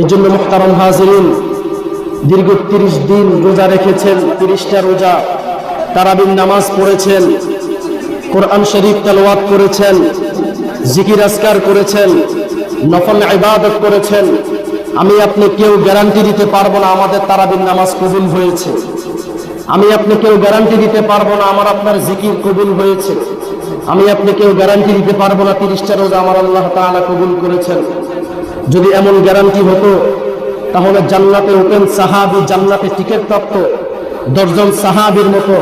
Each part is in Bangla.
এই জন্য মুহতারাম হাজিরিন, দীর্ঘ 30 দিন রোজা রেখেছেন, 30টা রোজা, তারাবির নামাজ পড়েছেন, কোরআন শরীফ তেলাওয়াত করেছেন, জিকির আজকার করেছেন, নফল ইবাদত করেছেন। আমি আপনি কেউ গ্যারান্টি দিতে পারবো না আমাদের তারাবির নামাজ কবুল হয়েছে। আমি আপনি কেউ গ্যারান্টি দিতে পারবো না আমার আপনার জিকির কবুল হয়েছে। আমি আপনি কেউ গ্যারান্টি দিতে পারবো না 30টা রোজা আমার আল্লাহ তাআলা কবুল করেছেন। যদি এমন গ্যারান্টি হতো তাহলে জান্নাতে ওপেন সাহাবী, জান্নাতে টিকিট প্রাপ্ত 10 জন সাহাবীর মতো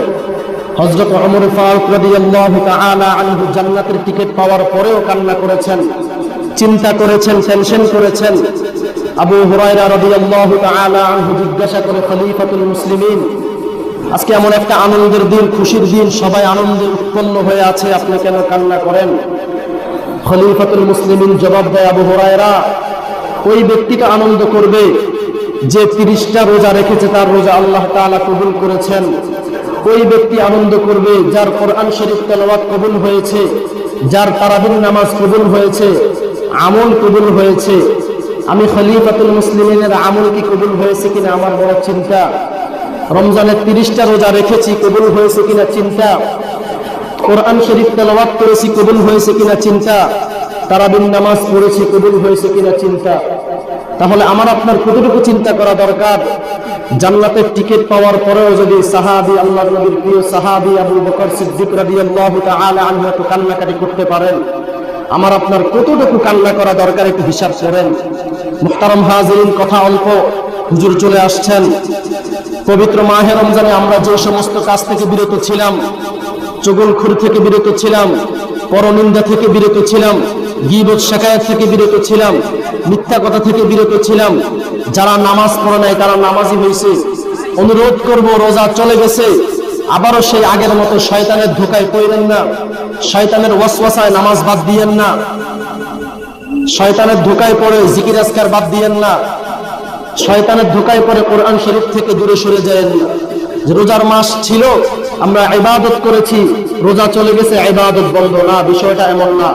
হযরত ওমর ফারুক রাদিয়াল্লাহু তাআলা আনহু জান্নাতের টিকিট পাওয়ার পরেও কান্না করেছেন, চিন্তা করেছেন, টেনশন করেছেন। আবু হুরায়রা রাদিয়াল্লাহু তাআলা আনহু জিজ্ঞাসা করে, খলিফাতুল মুসলিমিন, আজকে এমন একটা আনন্দের দিন, খুশির দিন, সবাই আনন্দে উৎপন্ন হয়ে আছে, আপনি কেন কান্না করেন? খলিফাতুল মুসলিমিন জবাব দেয়, আবু হুরায়রা, ওই ব্যক্তিটা আনন্দ করবে যে 30টা রোজা রেখেছে, তার রোজা আল্লাহ তাআলা কবুল করেছেন। ওই ব্যক্তি আনন্দ করবে যার কোরআন শরীফ তেলাওয়াত কবুল হয়েছে, যার তারাবির নামাজ কবুল হয়েছে, আমল কবুল হয়েছে। আমি খলিফাতুল মুসলিমিনের আমল কি কবুল হয়েছে কিনা আমার বড় চিন্তা। রমজানের 30টা রোজা রেখেছি, কবুল হয়েছে কিনা চিন্তা। কোরআন শরীফ তেলাওয়াত করেছি, কবুল হয়েছে কিনা চিন্তা। তারাবির নামাজ পড়েছি, কবুল হয়েছে কিনা চিন্তা। তাহলে আমার আপনার কতটুকু চিন্তা করা দরকার? জান্নাতের টিকিট পাওয়ার পরেও যদি সাহাবী, আল্লাহর নবীর প্রিয় সাহাবী আবু বকর সিদ্দিক রাদিয়াল্লাহু তাআলা আনহু এত কান্নাকাটি করতে পারেন, আমার আপনার কতটুকু কান্না করা দরকার একটু হিসাব করেন। মুহতারাম হাজিরিন, কথা অল্প, হুজুর চলে আসছেন। পবিত্র মাহে রমজানে আমরা যে সমস্ত কাজ থেকে বিরত ছিলাম, চুগলখুরি থেকে বিরত ছিলাম, পরনিন্দা থেকে বিরত ছিলাম, গীবত শিকায়াত থেকে বিরত ছিলাম, মিথ্যা কথা থেকে বিরত ছিলাম, যারা নামাজ পড়ে নাই তারা নামাজি হয়েছে। অনুরোধ করব, রোজা চলে গেছে, আবারও সেই আগের মতো শয়তানের ধোকায় পড়েন না, শয়তানের ওয়াসওয়াসায় নামাজ বাদ দিয়েন না, শয়তানের ধোকায় পড়ে জিকির আজকার বাদ দিয়েন না, শয়তানের ধোকায় পড়ে কোরআন শরীফ থেকে দূরে সরে যায়েন না। যে রোজার মাস ছিল, আমরা ইবাদত করেছি, রোজা চলে গেছে, ইবাদত বন্ধ না, বিষয়টা এমন না।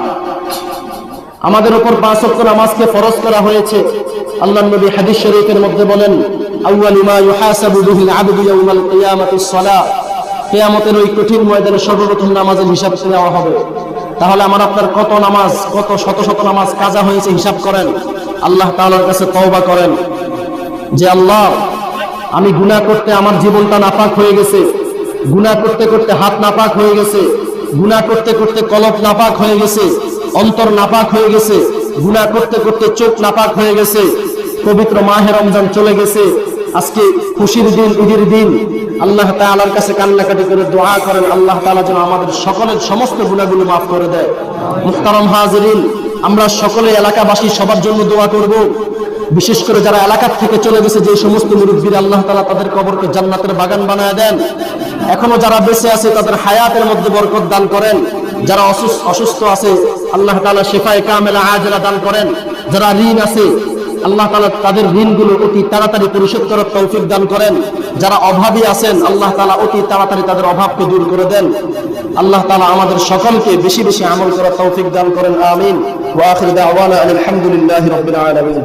আমাদের উপর 5 ওয়াক্ত নামাজকে ফরজ করা হয়েছে। আল্লাহর নবী হাদিস শরীফের মধ্যে বলেন, আউয়ালু মা ইউহাসাবু বিহিল আবদু ইয়াউমাল কিয়ামাতিস সালাহ, কিয়ামতের ওই কঠিন ময়দানে সর্বপ্রথম নামাজের হিসাব নেওয়া হবে। তাহলে আমার আপনার কত নামাজ, কত শত শত নামাজ কাজা হয়েছে হিসাব করেন। আল্লাহ তাআলার কাছে তওবা করেন যে আল্লাহ, আমি গুনাহ করতে আমার জীবনটা নাপাক হয়ে গেছে, গুনাহ করতে করতে হাত নাপাক হয়ে গেছে, গুনাহ করতে করতে কলব নাপাক হয়ে গেছে, অন্তর নাপাক হয়ে গেছে, গুনাহ করতে করতে চোখ নাপাক হয়ে গেছে। পবিত্র মাহে রমজান চলে গেছে, আজকে খুশির দিন, ঈদের দিন। আল্লাহ তাআলার কাছে কান্নাকাটি করে দোয়া করেন আল্লাহ তাআলা যেন আমাদের সকলের সমস্ত গুনাহগুলো মাফ করে দেয়। মুহতারাম হাজিরিন, আমরা সকলে এলাকাবাসী সবার জন্য দোয়া করব। বিশেষ করে যারা এলাকার থেকে চলে গেছে, যে সমস্ত মুরব্বীরা, আল্লাহ তাআলা তাদের কবরকে জান্নাতের বাগান বানায় দেন। এখনো যারা বেঁচে আছে তাদের হায়াতের মধ্যে বরকত দান করেন। যারা অসুস্থ আছে, আল্লাহ তাআলা শিফায়ে কামেলা আজেলা দান করেন। যারা ঋণ আছে, আল্লাহ তাআলা তাদের ঋণগুলো অতি তাড়াতাড়ি পরিশোধ করার তৌফিক দান করেন। যারা অভাবী আছেন, আল্লাহ তাআলা অতি তাড়াতাড়ি তাদের অভাবকে দূর করে দেন। আল্লাহ তাআলা আমাদের সকলকে বেশি বেশি আমল করার তৌফিক দান করেন। আমিন। ওয়া আখিরু দাওয়ানা আলহামদুলিল্লাহি রাব্বিল আলামিন।